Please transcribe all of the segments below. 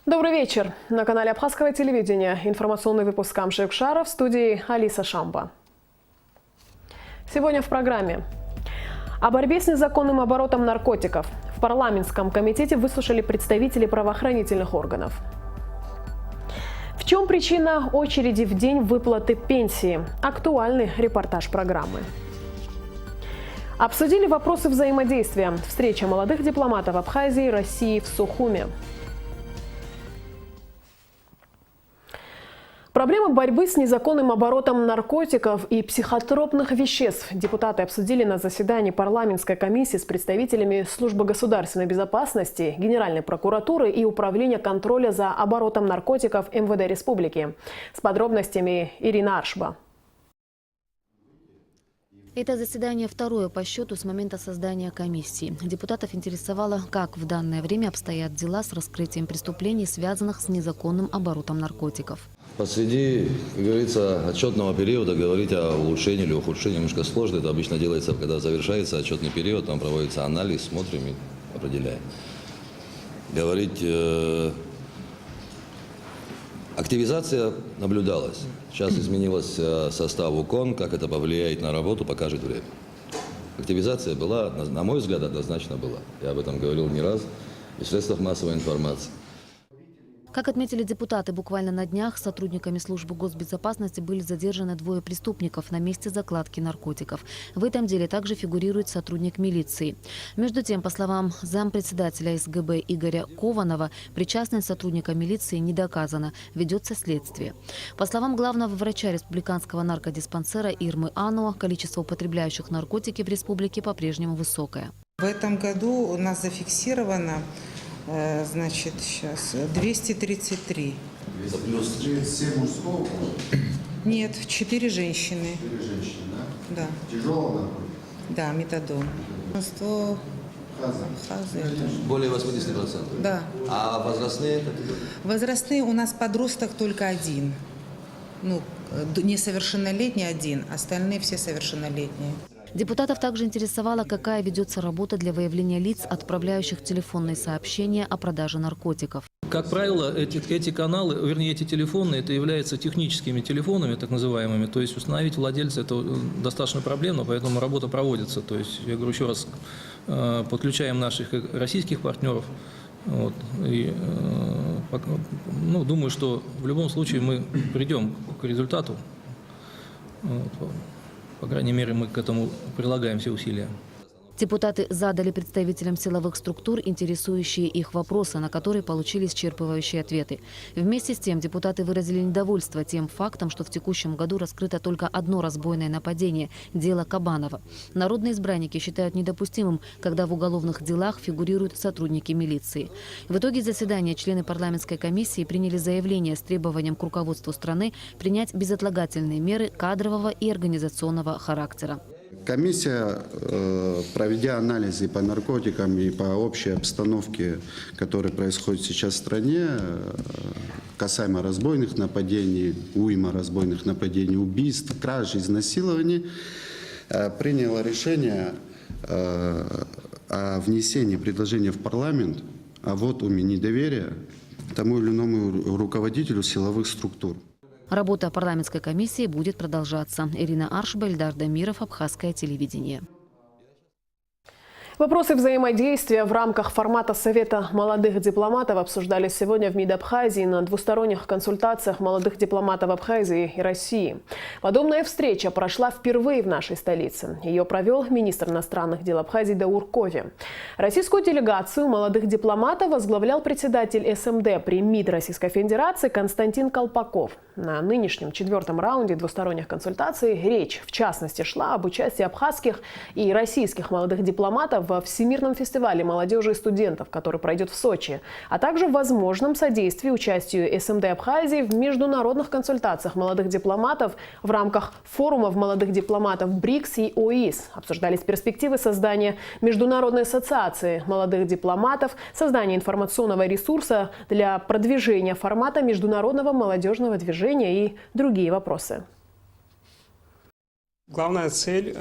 Добрый вечер. На канале Абхазского телевидения информационный выпуск Камши-Юкшара, в студии Алиса Шамба. Сегодня в программе. О борьбе с незаконным оборотом наркотиков. В парламентском комитете выслушали представителей правоохранительных органов. В чем причина очереди в день выплаты пенсии? Актуальный репортаж программы. Обсудили вопросы взаимодействия. Встреча молодых дипломатов Абхазии и России в Сухуме. Проблемы борьбы с незаконным оборотом наркотиков и психотропных веществ депутаты обсудили на заседании парламентской комиссии с представителями Службы государственной безопасности, Генеральной прокуратуры и Управления контроля за оборотом наркотиков МВД Республики. С подробностями Ирина Аршба. Это заседание второе по счету с момента создания комиссии. Депутатов интересовало, как в данное время обстоят дела с раскрытием преступлений, связанных с незаконным оборотом наркотиков. Посреди, как говорится, отчетного периода говорить о улучшении или ухудшении немножко сложно. Это обычно делается, когда завершается отчетный период, там проводится анализ, смотрим и определяем. Говорить... Активизация наблюдалась. Сейчас изменилось состав УКОН. Как это повлияет на работу, покажет время. Активизация была, на мой взгляд, однозначно была. Я об этом говорил не раз и в средствах массовой информации. Как отметили депутаты, буквально на днях сотрудниками службы госбезопасности были задержаны двое преступников на месте закладки наркотиков. В этом деле также фигурирует сотрудник милиции. Между тем, по словам зампредседателя СГБ Игоря Кованова, причастность сотрудника милиции не доказана, ведется следствие. По словам главного врача республиканского наркодиспансера Ирмы Ануа, количество употребляющих наркотики в республике по-прежнему высокое. В этом году у нас зафиксировано, значит, сейчас 233. Это плюс 7 мужского? Нет, 4 женщины. 4 женщины, да? Да. Тяжелого наркотика? Да, метадон. 100 хазы. более 80%. Да. А возрастные? Возрастные у нас подросток только один. Ну, несовершеннолетний один, остальные все совершеннолетние. Депутатов также интересовало, какая ведется работа для выявления лиц, отправляющих телефонные сообщения о продаже наркотиков. Как правило, эти каналы, вернее, эти телефоны, это являются техническими телефонами, так называемыми. То есть установить владельца – это достаточно проблемно, поэтому работа проводится. То есть, я говорю еще раз, подключаем наших российских партнеров. Вот, и, ну, думаю, что в любом случае мы придем к результату. Вот, по крайней мере, мы к этому прилагаем все усилия. Депутаты задали представителям силовых структур интересующие их вопросы, на которые получили исчерпывающие ответы. Вместе с тем депутаты выразили недовольство тем фактом, что в текущем году раскрыто только одно разбойное нападение – дело Кабанова. Народные избранники считают недопустимым, когда в уголовных делах фигурируют сотрудники милиции. В итоге заседания члены парламентской комиссии приняли заявление с требованием к руководству страны принять безотлагательные меры кадрового и организационного характера. Комиссия, проведя анализы по наркотикам и по общей обстановке, которая происходит сейчас в стране, касаемо разбойных нападений, уйма разбойных нападений, убийств, краж, изнасилований, приняла решение о внесении предложения в парламент о вотуме недоверия тому или иному руководителю силовых структур. Работа парламентской комиссии будет продолжаться. Ирина Аршба, Эльдар Дамиров, Абхазское телевидение. Вопросы взаимодействия в рамках формата Совета молодых дипломатов обсуждались сегодня в МИД Абхазии на двусторонних консультациях молодых дипломатов Абхазии и России. Подобная встреча прошла впервые в нашей столице. Ее провел министр иностранных дел Абхазии Даур Кови. Российскую делегацию молодых дипломатов возглавлял председатель СМД при МИД Российской Федерации Константин Колпаков. На нынешнем 4-м раунде двусторонних консультаций речь, в частности, шла об участии абхазских и российских молодых дипломатов во Всемирном фестивале молодежи и студентов, который пройдет в Сочи, а также в возможном содействии участию СМД Абхазии в международных консультациях молодых дипломатов в рамках форумов молодых дипломатов БРИКС и ОИС. Обсуждались перспективы создания Международной ассоциации молодых дипломатов, создания информационного ресурса для продвижения формата международного молодежного движения и другие вопросы. Главная цель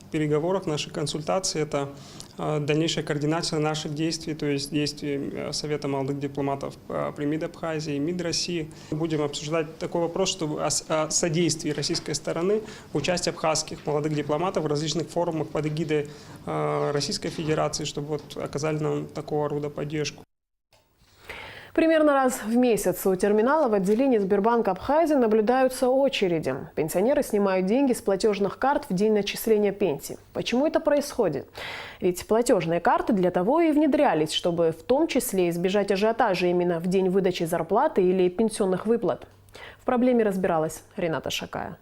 переговорах, нашей консультации – это дальнейшая координация наших действий, то есть действий Совета молодых дипломатов при МИД Абхазии и МИД России. Будем обсуждать такой вопрос, чтобы о содействии российской стороны в участии абхазских молодых дипломатов в различных форумах под эгидой Российской Федерации, чтобы вот оказали нам такого рода поддержку. Примерно раз в месяц у терминала в отделении Сбербанка Абхазии наблюдаются очереди. Пенсионеры снимают деньги с платежных карт в день начисления пенсии. Почему это происходит? Ведь платежные карты для того и внедрялись, чтобы в том числе избежать ажиотажа именно в день выдачи зарплаты или пенсионных выплат. В проблеме разбиралась Рената Шакая.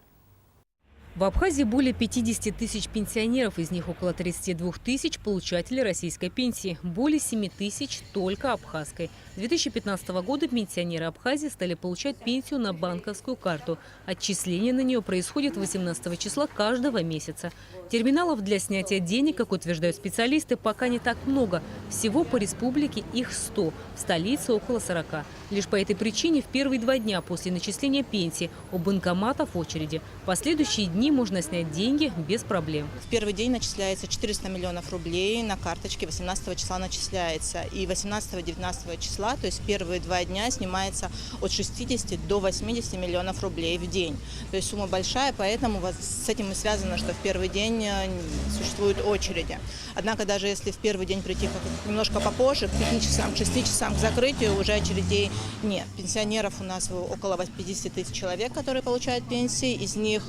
В Абхазии более 50 тысяч пенсионеров, из них около 32 тысяч получателей российской пенсии, более 7 тысяч только абхазской. С 2015 года пенсионеры Абхазии стали получать пенсию на банковскую карту. Отчисление на нее происходит 18 числа каждого месяца. Терминалов для снятия денег, как утверждают специалисты, пока не так много. Всего по республике их 100, в столице около 40. Лишь по этой причине в первые 2 дня после начисления пенсии у банкоматов очереди. В последующие дни можно снять деньги без проблем. В первый день начисляется 400 миллионов рублей на карточке, 18 числа начисляется. И 18-19 числа, то есть первые 2 дня, снимается от 60 до 80 миллионов рублей в день. То есть сумма большая, поэтому с этим и связано, что в первый день существуют очереди. Однако даже если в первый день прийти немножко попозже, к 5 часам, к 6 часам к закрытию, уже очередей нет. Пенсионеров у нас около 50 тысяч человек, которые получают пенсии. Из них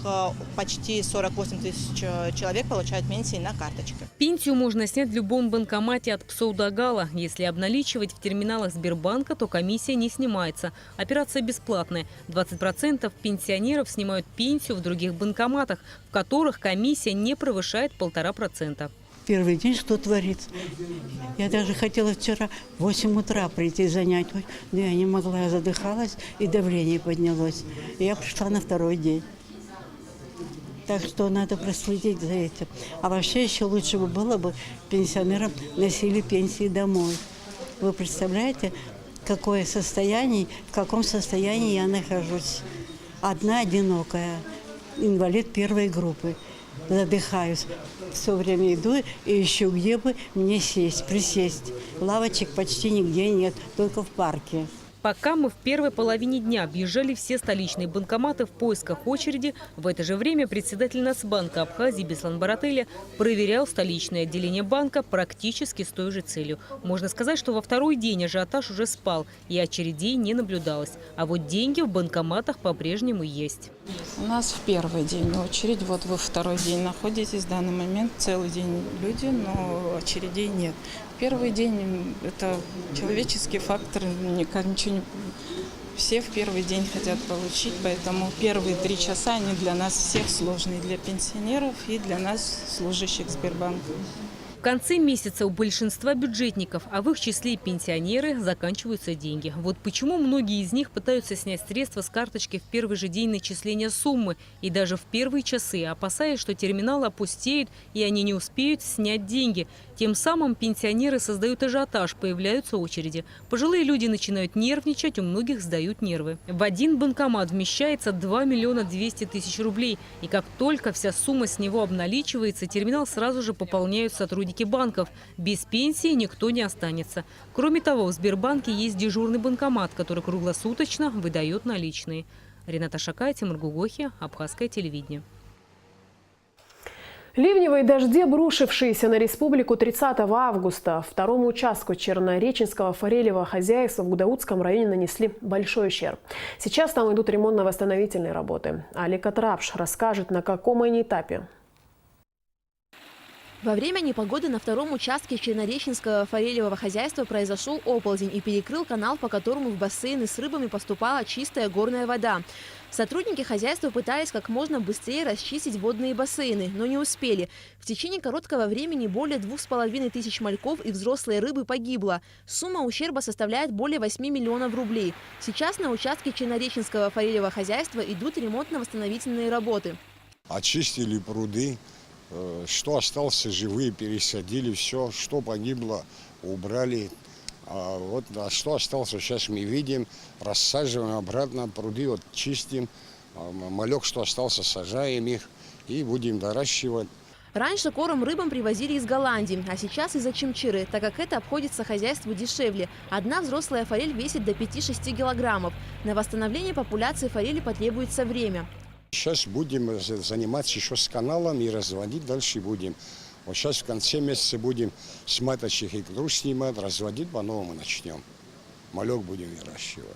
почти 48 тысяч человек получают пенсии на карточке. Пенсию можно снять в любом банкомате от ПСО до ГАЛа. Если обналичивать в терминалах Сбербанка, то комиссия не снимается. Операция бесплатная. 20% пенсионеров снимают пенсию в других банкоматах, в которых комиссия не превышает 1,5%. Первый день что творится? Я даже хотела вчера в 8 утра прийти занять, но я не могла, я задыхалась и давление поднялось. И я пришла на второй день. Так что надо проследить за этим. А вообще еще лучше бы было бы пенсионерам носили пенсии домой. Вы представляете, какое состояние, в каком состоянии я нахожусь? Одна одинокая, инвалид первой группы. Задыхаюсь. Все время иду и ищу, где бы мне сесть, присесть. Лавочек почти нигде нет, только в парке. Пока мы в первой половине дня объезжали все столичные банкоматы в поисках очереди, в это же время председатель Нацбанка Абхазии Беслан Барателя проверял столичное отделение банка практически с той же целью. Можно сказать, что во второй день ажиотаж уже спал и очередей не наблюдалось. А вот деньги в банкоматах по-прежнему есть. У нас в первый день очередь, вот вы второй день находитесь, в данный момент целый день люди, но очередей нет. Первый день – это человеческий фактор, ничего не... Все в первый день хотят получить, поэтому первые 3 часа, они для нас всех сложные, для пенсионеров и для нас, служащих Сбербанка. В конце месяца у большинства бюджетников, а в их числе и пенсионеры, заканчиваются деньги. Вот почему многие из них пытаются снять средства с карточки в первый же день начисления суммы и даже в первые часы, опасаясь, что терминал опустеет и они не успеют снять деньги. Тем самым пенсионеры создают ажиотаж, появляются очереди. Пожилые люди начинают нервничать, у многих сдают нервы. В один банкомат вмещается 2 миллиона 200 тысяч рублей. И как только вся сумма с него обналичивается, терминал сразу же пополняют сотрудники банков. Без пенсии никто не останется. Кроме того, в Сбербанке есть дежурный банкомат, который круглосуточно выдает наличные. Рената Шакая, Тимур Гугохи, Абхазское телевидение. Ливневые дожди, обрушившиеся на республику 30 августа, второму участку Чернореченского форелевого хозяйства в Гудаутском районе нанесли большой ущерб. Сейчас там идут ремонтно-восстановительные работы. Алика Трапш расскажет, на каком они этапе. Во время непогоды на втором участке Чернореченского форелевого хозяйства произошел оползень и перекрыл канал, по которому в бассейны с рыбами поступала чистая горная вода. Сотрудники хозяйства пытались как можно быстрее расчистить водные бассейны, но не успели. В течение короткого времени более 2500 мальков и взрослой рыбы погибло. Сумма ущерба составляет более 8 миллионов рублей. Сейчас на участке Чернореченского форелевого хозяйства идут ремонтно-восстановительные работы. Очистили пруды. Что остался, живые пересадили, все, что погибло, убрали. А что осталось, сейчас мы видим, рассаживаем обратно пруды, вот чистим. Малек, что остался, сажаем их и будем доращивать. Раньше корм рыбам привозили из Голландии, а сейчас из-за чимчиры, так как это обходится хозяйству дешевле. Одна взрослая форель весит до 5-6 килограммов. На восстановление популяции форели потребуется время. Сейчас будем заниматься еще с каналом и разводить дальше будем. Вот сейчас в конце месяца будем с маточек икру снимать, разводить по-новому начнем. Малек будем выращивать.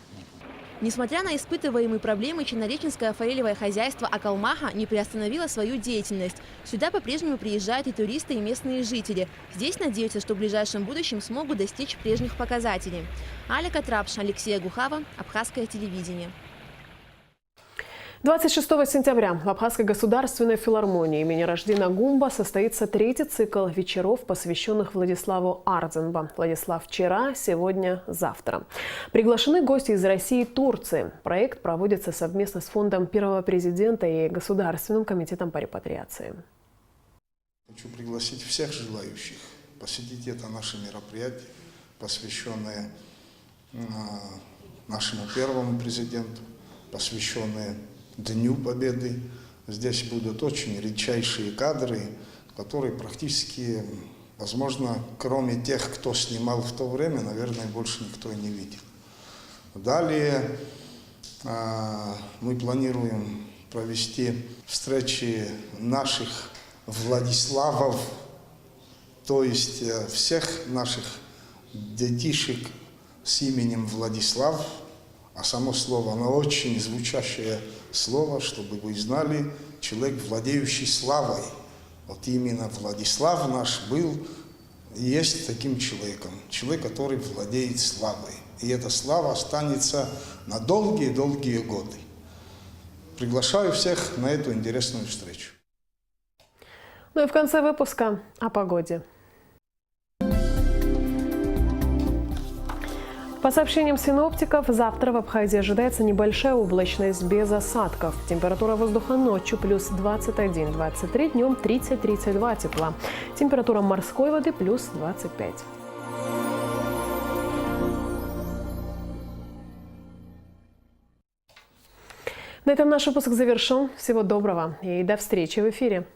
Несмотря на испытываемые проблемы, Чернореченское форелевое хозяйство Акалмаха не приостановило свою деятельность. Сюда по-прежнему приезжают и туристы, и местные жители. Здесь надеются, что в ближайшем будущем смогут достичь прежних показателей. Аля Катрапш, Алексей Гухава, Абхазское телевидение. 26 сентября в Абхазской государственной филармонии имени Раждина Гумба состоится третий цикл вечеров, посвященных Владиславу Ардзенбо. Владислав вчера, сегодня, завтра. Приглашены гости из России и Турции. Проект проводится совместно с фондом первого президента и Государственным комитетом по репатриации. Хочу пригласить всех желающих посетить это наше мероприятие, посвященное нашему первому президенту, посвященное Дню Победы. Здесь будут очень редчайшие кадры, которые практически, возможно, кроме тех, кто снимал в то время, наверное, больше никто и не видел. Далее мы планируем провести встречи наших Владиславов, то есть всех наших детишек с именем Владислав. А само слово, оно очень звучащее слово, чтобы вы знали, человек, владеющий славой. Вот именно Владислав наш был и есть таким человеком. Человек, который владеет славой. И эта слава останется на долгие-долгие годы. Приглашаю всех на эту интересную встречу. Ну и в конце выпуска о погоде. По сообщениям синоптиков, завтра в Абхазии ожидается небольшая облачность без осадков. Температура воздуха ночью плюс 21-23, днем 30-32 тепла. Температура морской воды плюс 25. На этом наш выпуск завершен. Всего доброго и до встречи в эфире.